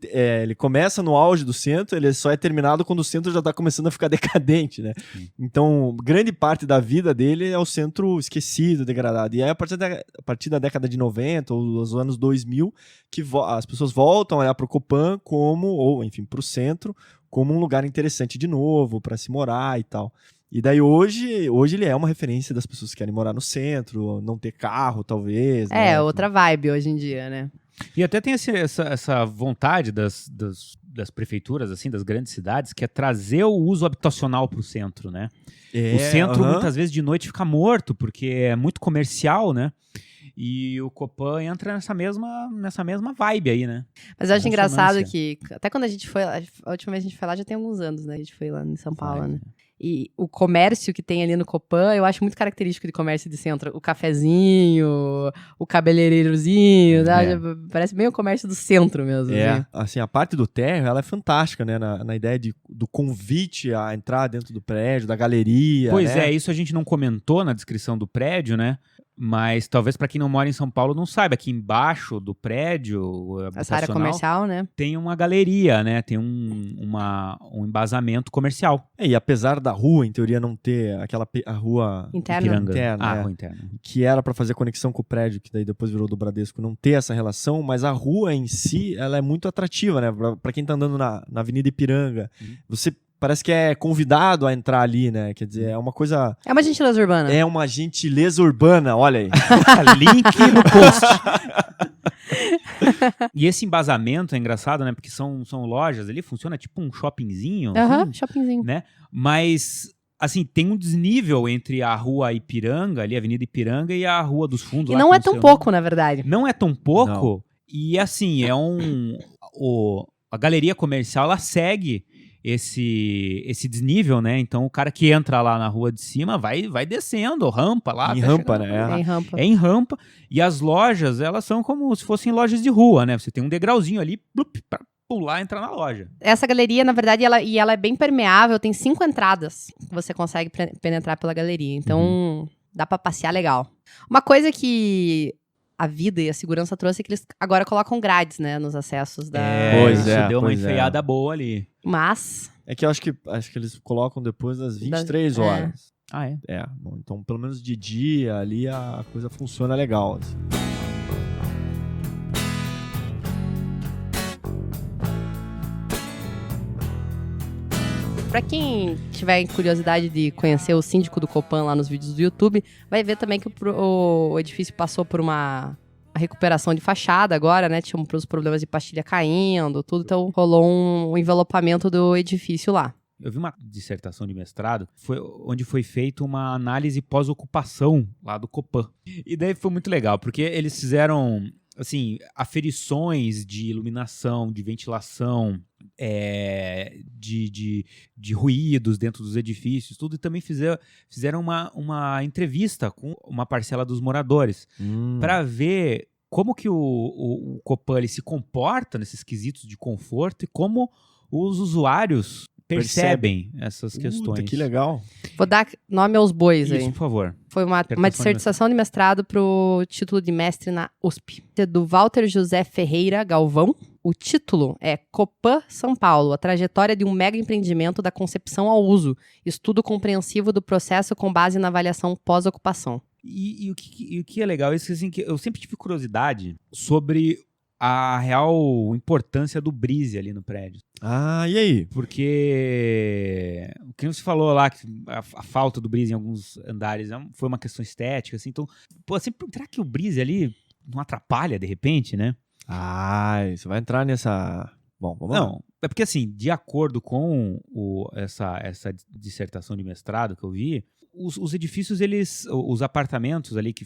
começa no auge do centro, ele só é terminado quando o centro já tá começando a ficar decadente, né? Então grande parte da vida dele é o centro esquecido, degradado. E aí a partir da década de 90 ou dos anos 2000, que as pessoas voltam a olhar pro Copan ou enfim, pro centro, como um lugar interessante de novo, para se morar e tal. E daí hoje ele é uma referência das pessoas que querem morar no centro, não ter carro, talvez. né? Outra vibe hoje em dia, né? E até tem essa vontade das prefeituras, assim, das grandes cidades, que é trazer o uso habitacional pro centro, né? O centro, muitas vezes, de noite fica morto, porque é muito comercial, né? E o Copan entra nessa mesma vibe aí, né? Mas eu acho engraçado que, até quando a gente foi lá, a última vez que a gente foi lá já tem alguns anos, né? A gente foi lá em São Paulo, né? E o comércio que tem ali no Copan, eu acho muito característico de comércio de centro. O cafezinho, o cabeleireirozinho, né? Parece bem o comércio do centro mesmo. Assim, a parte do térreo, ela é fantástica, né? Na ideia do convite a entrar dentro do prédio, da galeria. Pois né? isso a gente não comentou na descrição do prédio, né? Mas talvez para quem não mora em São Paulo não saiba, aqui embaixo do prédio essa área comercial, né? Tem uma galeria, né? Tem um embasamento comercial. E apesar da rua, em teoria, não ter a rua interna, rua interna. Que era para fazer conexão com o prédio, que daí depois virou do Bradesco, não ter essa relação, mas a rua em si, ela é muito atrativa, né? Para quem tá andando na Avenida Ipiranga, você parece que é convidado a entrar ali, né? Quer dizer, é uma coisa... É uma gentileza urbana. É uma gentileza urbana, olha aí. Link no post. E esse embasamento é engraçado, né? Porque são lojas ali, funciona tipo um shoppingzinho. Aham, assim, shoppingzinho. né? Mas assim, tem um desnível entre a rua Ipiranga, ali, a Avenida Ipiranga, e a Rua dos Fundos. E lá, não que é eu sei tão o pouco, na verdade. nome. Não é tão pouco. Não. E, assim, a galeria comercial, ela segue esse desnível, né? Então, o cara que entra lá na rua de cima vai descendo, rampa lá. Em até rampa, chegar né? lá. É em rampa. É em rampa. E as lojas, elas são como se fossem lojas de rua, né? Você tem um degrauzinho ali pra pular e entrar na loja. Essa galeria, na verdade, ela é bem permeável, tem 5 entradas que você consegue penetrar pela galeria. Então, dá pra passear legal. Uma coisa que a vida e a segurança trouxe é que eles agora colocam grades, né, nos acessos da... Pois isso é, deu uma pois é. enfeiada boa ali. Mas, É que eu acho que eles colocam depois das 23 Das- horas. Ah, é? É, bom, então pelo menos de dia ali a coisa funciona legal. Assim. pra quem tiver curiosidade de conhecer o síndico do Copan lá nos vídeos do YouTube, vai ver também que o edifício passou por uma recuperação de fachada agora, né? Tinha uns problemas de pastilha caindo, tudo. Então, rolou um envelopamento do edifício lá. Eu vi uma dissertação de mestrado onde foi feita uma análise pós-ocupação lá do Copan. E daí foi muito legal, porque eles fizeram, assim, aferições de iluminação, de ventilação, de ruídos dentro dos edifícios, tudo. E também fizeram uma entrevista com uma parcela dos moradores para ver como que o Copan ele se comporta nesses quesitos de conforto e como os usuários percebem essas questões. Que legal. Vou dar nome aos bois Isso, aí. por favor. Foi uma Dissertação de dissertação de mestrado pro título de mestre na USP. Do Walter José Ferreira Galvão. O título é Copan São Paulo, a trajetória de um mega empreendimento da concepção ao uso, estudo compreensivo do processo com base na avaliação pós-ocupação. E o que é legal é isso, assim, que eu sempre tive curiosidade sobre a real importância do brise ali no prédio. Ah, e aí? Porque o que você falou lá, que a falta do brise em alguns andares foi uma questão estética, assim, então, pô, sempre, será que o brise ali não atrapalha de repente, né? Ai, você vai entrar nessa... Bom, vamos lá. Não, é porque assim, de acordo com essa dissertação de mestrado que eu vi, os edifícios, os apartamentos ali que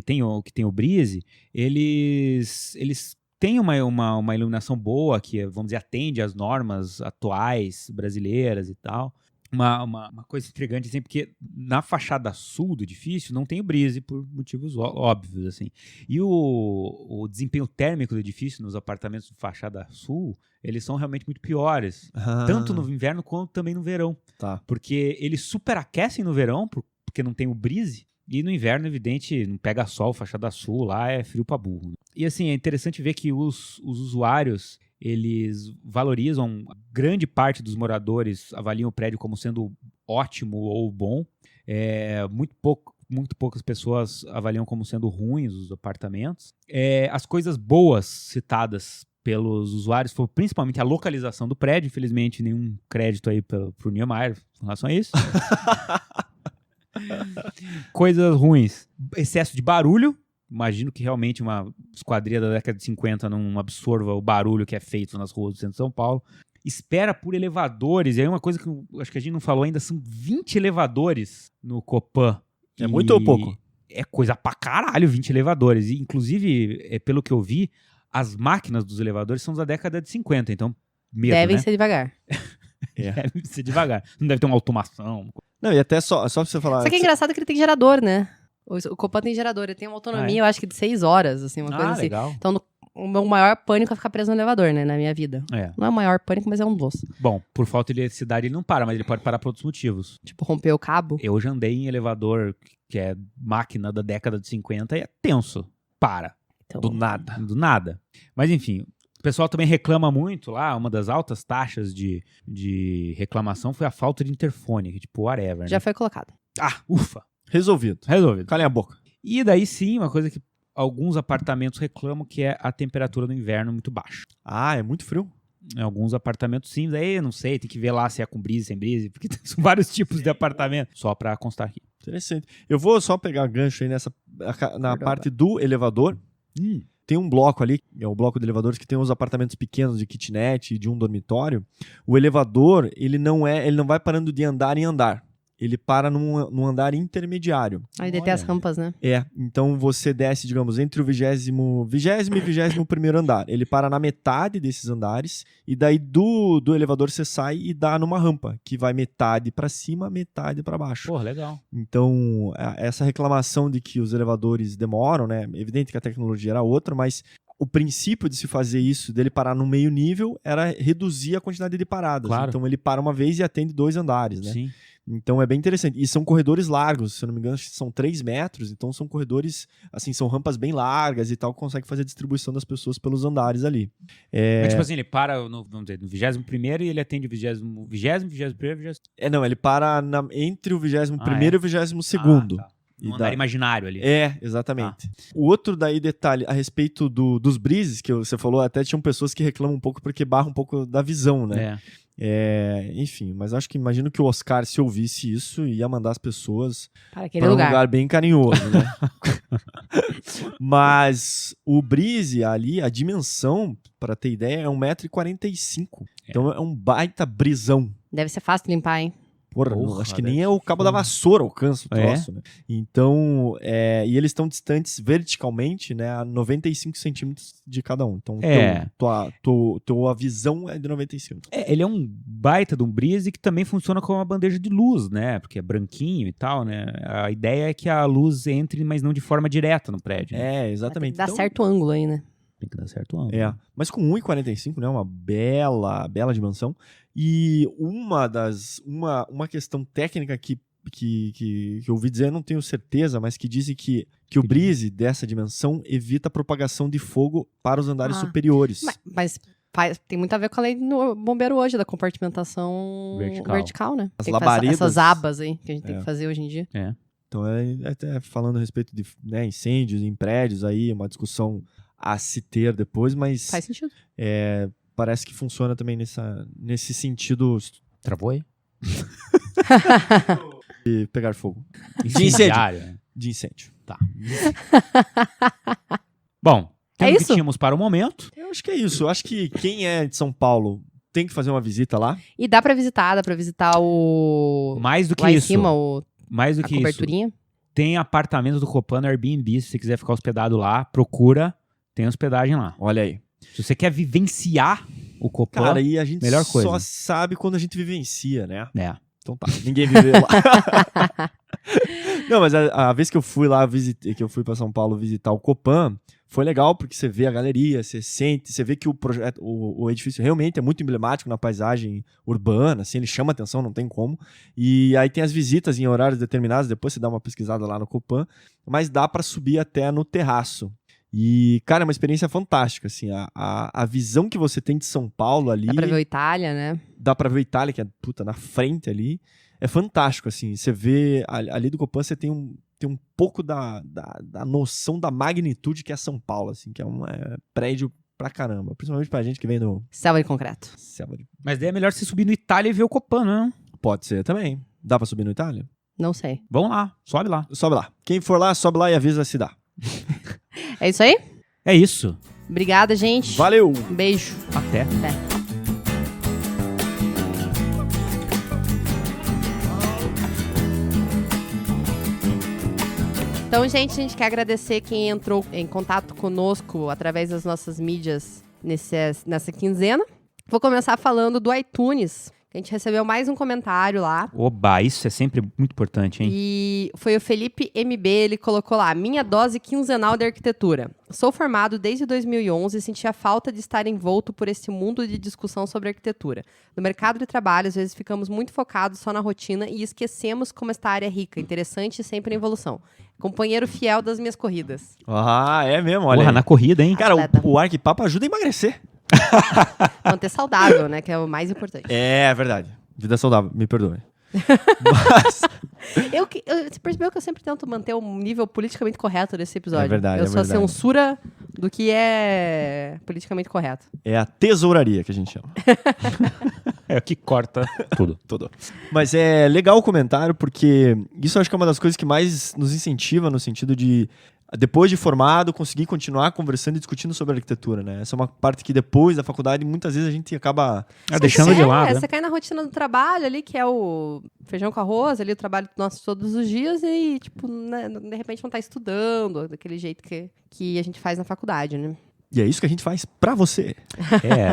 tem o brise, eles têm uma iluminação boa que, vamos dizer, atende às normas atuais brasileiras e tal. Uma coisa intrigante, assim, porque na fachada sul do edifício não tem o brise por motivos óbvios, assim. E o desempenho térmico do edifício nos apartamentos de fachada sul, eles são realmente muito piores. Tanto no inverno quanto também no verão. Tá. Porque eles superaquecem no verão, porque não tem o brise. E no inverno, evidente, não pega sol, fachada sul, lá é frio pra burro. Né? E assim, é interessante ver que os usuários, eles valorizam, grande parte dos moradores avaliam o prédio como sendo ótimo ou bom. Muito poucas pessoas avaliam como sendo ruins os apartamentos. As coisas boas citadas pelos usuários foi principalmente a localização do prédio. Infelizmente, nenhum crédito aí pro Niemeyer em relação a isso. Coisas ruins. Excesso de barulho. Imagino que realmente uma esquadria da década de 50 não absorva o barulho que é feito nas ruas do centro de São Paulo. Espera por elevadores. E aí uma coisa que eu acho que a gente não falou ainda, são 20 elevadores no Copan. É muito ou pouco? É coisa pra caralho, 20 elevadores. E, inclusive, pelo que eu vi, as máquinas dos elevadores são da década de 50. Então, medo, Devem né? ser devagar. Deve ser devagar. Não deve ter uma automação. Não, e até só pra você falar... Só que é engraçado que ele tem gerador, né? O Copan tem gerador, ele tem uma autonomia, eu acho que de 6 horas, assim, uma coisa assim. Legal. Então, o meu maior pânico é ficar preso no elevador, né, na minha vida. Não é o maior pânico, mas é um dos. Bom, por falta de eletricidade ele não para, mas ele pode parar por outros motivos. Tipo, romper o cabo. Eu já andei em elevador que é máquina da década de 50 e é tenso. Para. Então, Do nada. Do nada. Mas enfim, o pessoal também reclama muito lá, uma das altas taxas de reclamação foi a falta de interfone, que tipo, whatever, já né? foi colocado. Ah, ufa. Resolvido. Resolvido. Calem a boca. E daí sim, uma coisa que alguns apartamentos reclamam que é a temperatura no inverno muito baixa. Ah, é muito frio? Em alguns apartamentos sim, daí eu não sei, tem que ver lá se é com brise, sem brise, porque são vários tipos de apartamento, só pra constar aqui. Interessante. Eu vou só pegar gancho aí na parte do elevador. Tem um bloco ali, é o bloco de elevadores, que tem uns apartamentos pequenos de kitnet e de um dormitório. O elevador, ele não vai parando de andar em andar. ele para num andar intermediário. Aí daí tem as rampas, né? Então você desce, digamos, entre o 20º e 21º andar. Ele para na metade desses andares e daí do elevador você sai e dá numa rampa, que vai metade para cima, metade para baixo. Porra, legal. Então, essa reclamação de que os elevadores demoram, né? Evidente que a tecnologia era outra, mas o princípio de se fazer isso, dele parar no meio nível, era reduzir a quantidade de paradas. Claro. Então ele para uma vez e atende 2 andares, né? Sim. Então é bem interessante. E são corredores largos, se eu não me engano, acho que são 3 metros. Então são corredores, assim, são rampas bem largas e tal, que consegue fazer a distribuição das pessoas pelos andares ali. Mas, tipo assim, ele para vamos dizer, no 21º e ele atende o 20º, 21º. Não, ele para entre o 21º e o 22º. Tá. Um andar imaginário ali. Exatamente. O outro daí detalhe a respeito dos breezes, que você falou, até tinham pessoas que reclamam um pouco porque barra um pouco da visão, né? Enfim, mas acho que imagino que o Oscar, se ouvisse isso, ia mandar as pessoas Para aquele para um lugar. lugar bem carinhoso, né? Mas o breeze ali, a dimensão, para ter ideia, é 1,45 m. Então é um baita brisão. Deve ser fácil de limpar, hein? Porra, Porra, acho que deve nem é o cabo da vassoura alcança o É? troço, né? Então, e eles estão distantes verticalmente, né, a 95 centímetros de cada um. Então, tua visão é de 95. Ele é um baita de um brise que também funciona como uma bandeja de luz, né? Porque é branquinho e tal, né? A ideia é que a luz entre, mas não de forma direta no prédio. Né? Exatamente. Dá Então, certo ângulo aí, né? Tem que dar certo ângulo. Mas com 1,45, né, uma bela dimensão. E uma questão técnica que eu ouvi dizer, eu não tenho certeza, mas que dizem que o brise dessa dimensão evita a propagação de fogo para os andares superiores. Mas tem muito a ver com a lei do bombeiro hoje, da compartimentação vertical, né? As Tem que fazer labaredas. essas abas aí que a gente tem que fazer hoje em dia. Então, até falando a respeito de incêndios em prédios aí, uma discussão a se ter depois, mas Faz sentido. parece que funciona também nesse sentido Travou aí? de pegar fogo. Incendiário, né? De incêndio. Tá. Bom, É temos o isso? que tínhamos para o momento. Eu acho que é isso. Eu acho que quem é de São Paulo tem que fazer uma visita lá. E dá pra visitar o... Mais do que lá em isso. cima, Mais do a que isso. coberturinha. Tem apartamento do Copan no Airbnb, se você quiser ficar hospedado lá, procura, tem hospedagem lá. Olha aí. Se você quer vivenciar o Copan, Cara, e a gente melhor coisa. só sabe quando a gente vivencia, né? é. Então tá, ninguém viveu lá. Não, mas a vez que eu fui lá, que eu fui pra São Paulo visitar o Copan, foi legal porque você vê a galeria, você vê que o projeto, o edifício realmente é muito emblemático na paisagem urbana, assim, ele chama atenção, não tem como. E aí tem as visitas em horários determinados, depois você dá uma pesquisada lá no Copan, mas dá pra subir até no terraço. E, cara, é uma experiência fantástica, assim, a visão que você tem de São Paulo ali... Dá pra ver o Itália, né? Dá pra ver a Itália, que é, na frente ali. É fantástico, assim. Você vê, ali do Copan, você tem um pouco da noção da magnitude que é São Paulo, assim, que é um prédio pra caramba. Principalmente pra gente que vem do... Selva de concreto. Mas daí é melhor você subir no Itália e ver o Copan, não? Pode ser também. Dá pra subir no Itália? Não sei. Vamos lá, sobe lá. Sobe lá. Quem for lá, sobe lá e avisa se dá. É isso aí? É isso. Obrigada, gente. Valeu! Um beijo. Até. Então, gente, a gente quer agradecer quem entrou em contato conosco através das nossas mídias nessa quinzena. Vou começar falando do iTunes. A gente recebeu mais um comentário lá. Oba, isso é sempre muito importante, hein? E foi o Felipe MB, ele colocou lá: minha dose quinzenal de arquitetura. Sou formado desde 2011 e senti a falta de estar envolto por esse mundo de discussão sobre arquitetura. No mercado de trabalho, às vezes ficamos muito focados só na rotina e esquecemos como esta área é rica, interessante e sempre em evolução. Companheiro fiel das minhas corridas. Ah, é mesmo, olha Porra, aí. na corrida, hein? Cara, Atleta. o Arquipapo ajuda a emagrecer. Manter saudável, né? Que é o mais importante. É verdade. Vida saudável, me perdoe. Mas... Você percebeu que eu sempre tento manter o nível politicamente correto desse episódio. É verdade, Eu é sou a verdade. censura do que é politicamente correto. É a tesouraria que a gente chama. É o que corta tudo. Tudo. Mas é legal o comentário, porque isso eu acho que é uma das coisas que mais nos incentiva no sentido de depois de formado, conseguir continuar conversando e discutindo sobre arquitetura, né? Essa é uma parte que depois da faculdade, muitas vezes a gente acaba deixando de lado. Você cai na rotina do trabalho ali, que é o feijão com arroz, ali o trabalho nosso todos os dias e, tipo, né, de repente não tá estudando daquele jeito que a gente faz na faculdade, né? E é isso que a gente faz pra você.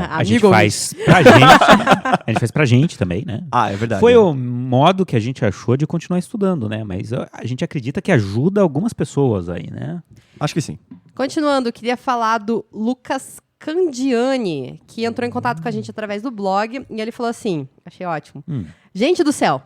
A gente Amigo faz pra gente. A gente faz pra gente também, né? Ah, é verdade. Foi né? o modo que a gente achou de continuar estudando, né? Mas a gente acredita que ajuda algumas pessoas aí, né? Acho que sim. Continuando, eu queria falar do Lucas Candiani, que entrou em contato com a gente através do blog, e ele falou assim, achei ótimo. Gente do céu,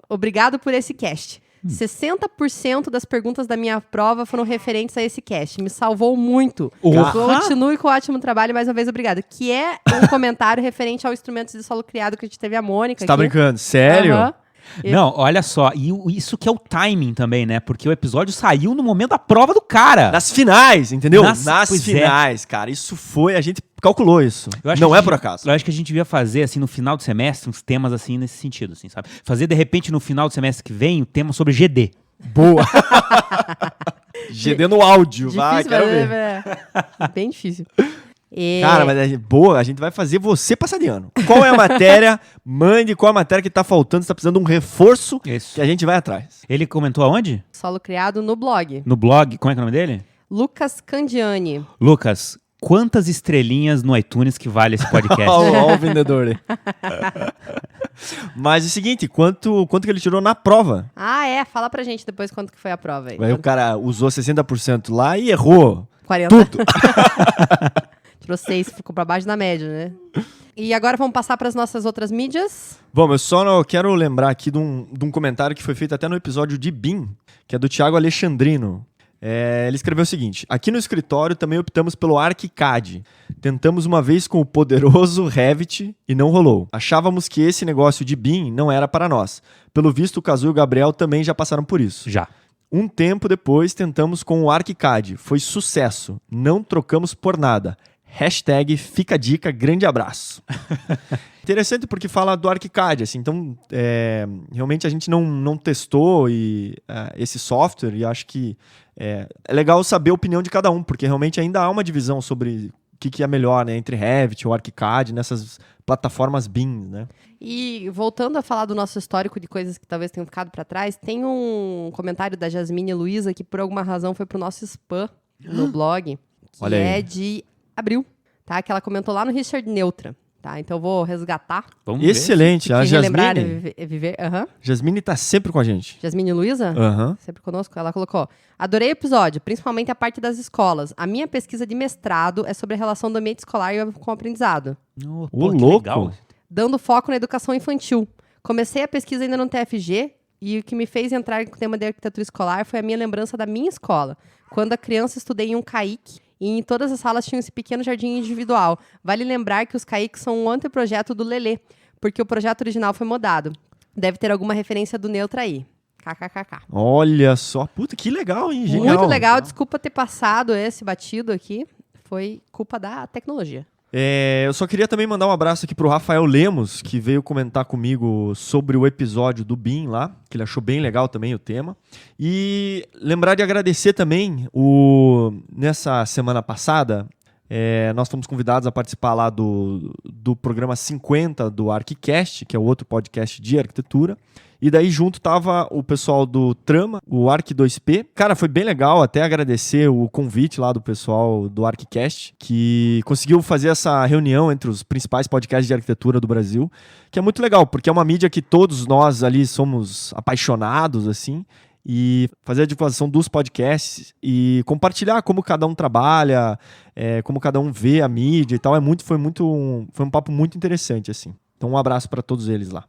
obrigado por esse cast. 60% das perguntas da minha prova foram referentes a esse cast. Me salvou muito. Continue com o ótimo trabalho, mais uma vez, obrigada. Que é um comentário referente ao instrumentos de solo criado que a gente teve a Mônica Você tá aqui. brincando? Sério? Aham. Não, olha só, e isso que é o timing também, né? Porque o episódio saiu no momento da prova do cara. Nas finais, entendeu? Nas- Nas pois é. finais, cara. Isso foi... A gente calculou isso. Eu acho Não que é a gente- por acaso. Eu acho que a gente devia fazer, assim, no final do semestre, uns temas assim, nesse sentido, assim, sabe? Fazer, de repente, no final do semestre que vem, o tema sobre GD. Boa. GD no áudio, vai, Difícil, quero mas ver. bem difícil. E- Cara, mas boa, a gente vai fazer você passar de ano. Qual é a matéria? Mande qual é a matéria que tá faltando, você tá precisando de um reforço Isso. que a gente vai atrás. Ele comentou aonde? Solo criado no blog. No blog, como é que é o nome dele? Lucas Candiani. Lucas, quantas estrelinhas no iTunes que vale esse podcast? Ó o vendedor aí. Mas é o seguinte, quanto que ele tirou na prova? Ah, é? Fala pra gente depois quanto que foi a prova aí. Aí o cara usou 60% lá e errou 40. tudo. Tirou 6, ficou pra baixo da média, né? E agora vamos passar para as nossas outras mídias. Bom, eu só não quero lembrar aqui de um comentário que foi feito até no episódio de BIM, que é do Thiago Alexandrino. Ele escreveu o seguinte: aqui no escritório também optamos pelo ArchiCAD. Tentamos uma vez com o poderoso Revit e não rolou. Achávamos que esse negócio de BIM não era para nós. Pelo visto, o Cazu e o Gabriel também já passaram por isso. Já. Um tempo depois, tentamos com o ArchiCAD. Foi sucesso. Não trocamos por nada. Hashtag fica a dica, grande abraço. Interessante porque fala do ArchiCAD, assim, então realmente a gente não testou esse software e acho que é legal saber a opinião de cada um, porque realmente ainda há uma divisão sobre o que é melhor, né, entre Revit ou ArchiCAD nessas plataformas BIM, né? E voltando a falar do nosso histórico de coisas que talvez tenham ficado para trás, tem um comentário da Jasmine Luiza que por alguma razão foi pro nosso spam no blog, que Olha aí. é de abril, tá? Que ela comentou lá no Richard Neutra, tá? Então eu vou resgatar. Vamos ver. Excelente, a Quem relembrar Jasmine. é viver. Aham. Jasmine tá sempre com a gente. Jasmine Luiza? Aham. Sempre conosco. Ela colocou: adorei o episódio, principalmente a parte das escolas. A minha pesquisa de mestrado é sobre a relação do ambiente escolar com o aprendizado, Oh, Ô, que louco. legal. dando foco na educação infantil. Comecei a pesquisa ainda no TFG e o que me fez entrar no tema de arquitetura escolar foi a minha lembrança da minha escola. Quando a criança estudei em um CAIC e em todas as salas tinha esse pequeno jardim individual. Vale lembrar que os CAICs são um anteprojeto do Lelê, porque o projeto original foi mudado. Deve ter alguma referência do Neutra aí. KKKK. Olha só, puta, que legal, hein? Genial. Muito legal, desculpa ter passado esse batido aqui. Foi culpa da tecnologia. Eu só queria também mandar um abraço aqui pro Rafael Lemos, que veio comentar comigo sobre o episódio do BIM lá, que ele achou bem legal também o tema. E lembrar de agradecer também nessa semana passada, nós fomos convidados a participar lá do programa 50 do ArchiCast, que é o outro podcast de arquitetura. E daí junto tava o pessoal do Trama, o Arc 2P. Cara, foi bem legal, até agradecer o convite lá do pessoal do ArchiCast, que conseguiu fazer essa reunião entre os principais podcasts de arquitetura do Brasil, que é muito legal, porque é uma mídia que todos nós ali somos apaixonados, assim, e fazer a divulgação dos podcasts e compartilhar como cada um trabalha, como cada um vê a mídia e tal, foi um papo muito interessante, assim. Então um abraço para todos eles lá.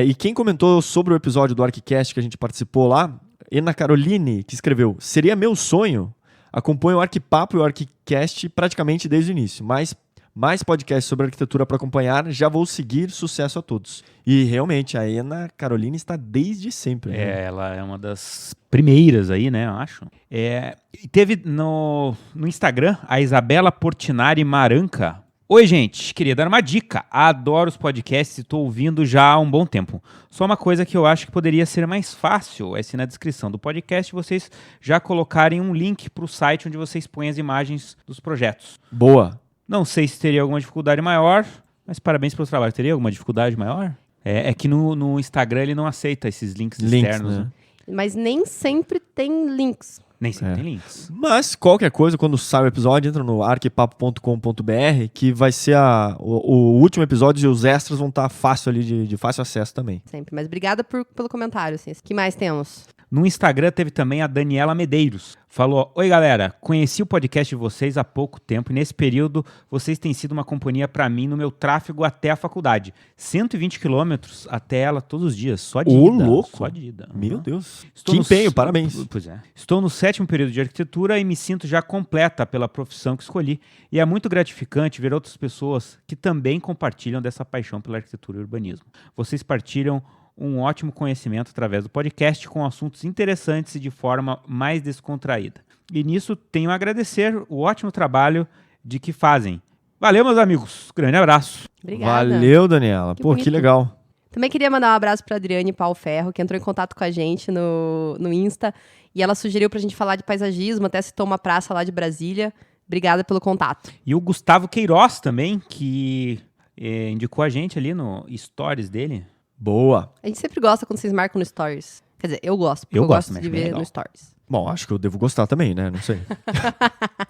E quem comentou sobre o episódio do ArchiCast que a gente participou lá, Ana Caroline, que escreveu: seria meu sonho, acompanho o ArchiPapo e o ArchiCast praticamente desde o início, mas mais podcasts sobre arquitetura para acompanhar, já vou seguir, sucesso a todos. E realmente, a Ana Caroline está desde sempre. Né? Ela é uma das primeiras aí, né, eu acho. E teve no Instagram a Isabela Portinari Maranca, Oi, gente, queria dar uma dica. Adoro os podcasts e estou ouvindo já há um bom tempo. Só uma coisa que eu acho que poderia ser mais fácil é se na descrição do podcast vocês já colocarem um link para o site onde vocês põem as imagens dos projetos. Boa. Não sei se teria alguma dificuldade maior, mas parabéns pelo trabalho. Teria alguma dificuldade maior? É que no Instagram ele não aceita esses links externos. né? Mas nem sempre tem links. Nem sempre tem links. Mas qualquer coisa, quando sai o episódio, entra no arquipapo.com.br, que vai ser o último episódio e os extras vão estar fácil ali, de fácil acesso também. Sempre. Mas obrigada pelo comentário. Assim. O que mais temos? No Instagram teve também a Daniela Medeiros. Falou: oi galera, conheci o podcast de vocês há pouco tempo e nesse período vocês têm sido uma companhia pra mim no meu tráfego até a faculdade. 120 quilômetros até ela todos os dias, só de Ô, ida. louco. Só de ida. Meu Deus. Estou Que no empenho, s- parabéns. Pois é. Estou no 7º período de arquitetura e me sinto já completa pela profissão que escolhi. E é muito gratificante ver outras pessoas que também compartilham dessa paixão pela arquitetura e urbanismo. Vocês partilham um ótimo conhecimento através do podcast com assuntos interessantes e de forma mais descontraída. E nisso tenho a agradecer o ótimo trabalho de que fazem. Valeu, meus amigos. Grande abraço. Obrigada. Valeu, Daniela. Que Pô, que bonito. legal. Também queria mandar um abraço pra Adriane Pauferro, que entrou em contato com a gente no Insta. E ela sugeriu pra gente falar de paisagismo, até citou uma praça lá de Brasília. Obrigada pelo contato. E o Gustavo Queiroz também, que indicou a gente ali no stories dele. Boa. A gente sempre gosta quando vocês marcam no Stories. Quer dizer, eu gosto. porque Eu eu gosto, gosto mas de é bem ver legal. no Stories. Bom, acho que eu devo gostar também, né? Não sei.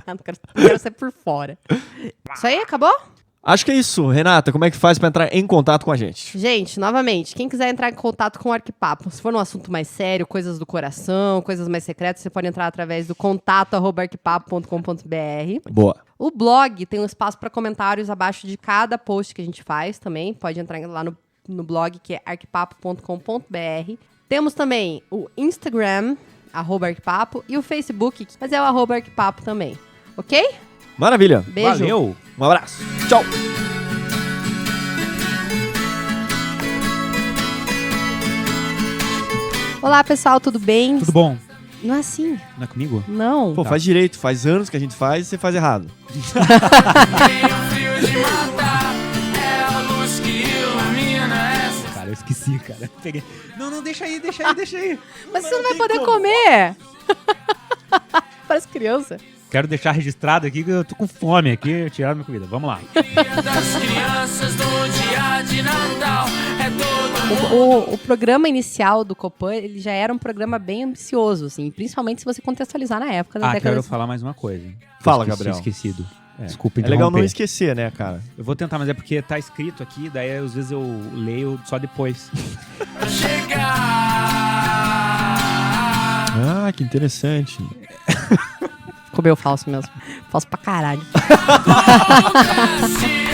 não quero ser por fora. Isso aí, acabou? Acho que é isso. Renata, como é que faz pra entrar em contato com a gente? Gente, novamente, quem quiser entrar em contato com o Arquipapo, se for um assunto mais sério, coisas do coração, coisas mais secretas, você pode entrar através do contato@arquipapo.com.br. Boa. O blog tem um espaço para comentários abaixo de cada post que a gente faz também. Pode entrar lá no blog, que é arquipapo.com.br. Temos também o Instagram, @arquipapo, e o Facebook, mas é o @arquipapo também. Ok? Maravilha. Beijo. Valeu! Um abraço. Tchau. Olá, pessoal, tudo bem? Tudo bom? Não é assim. Não é comigo? Não. Pô, faz direito. Faz anos que a gente faz e você faz errado. Tem o frio de matar, é a luz que ilumina essa. Cara, eu esqueci, cara. Peguei. Não, deixa aí. Mas você não vai poder comer. Parece criança. Quero deixar registrado aqui que eu tô com fome aqui, tiraram minha comida. Vamos lá. Das crianças no dia de Natal, é todo O programa inicial do Copan, ele já era um programa bem ambicioso, assim, principalmente se você contextualizar na época da década Quero de... falar mais uma coisa. Fala, Eu Gabriel. Esquecido. Desculpa É legal não interromper. esquecer, né, cara? Eu vou tentar, mas é porque tá escrito aqui, daí às vezes eu leio só depois. chegar. Ah, que interessante. Ficou meio falso mesmo. Falso pra caralho. Democracia.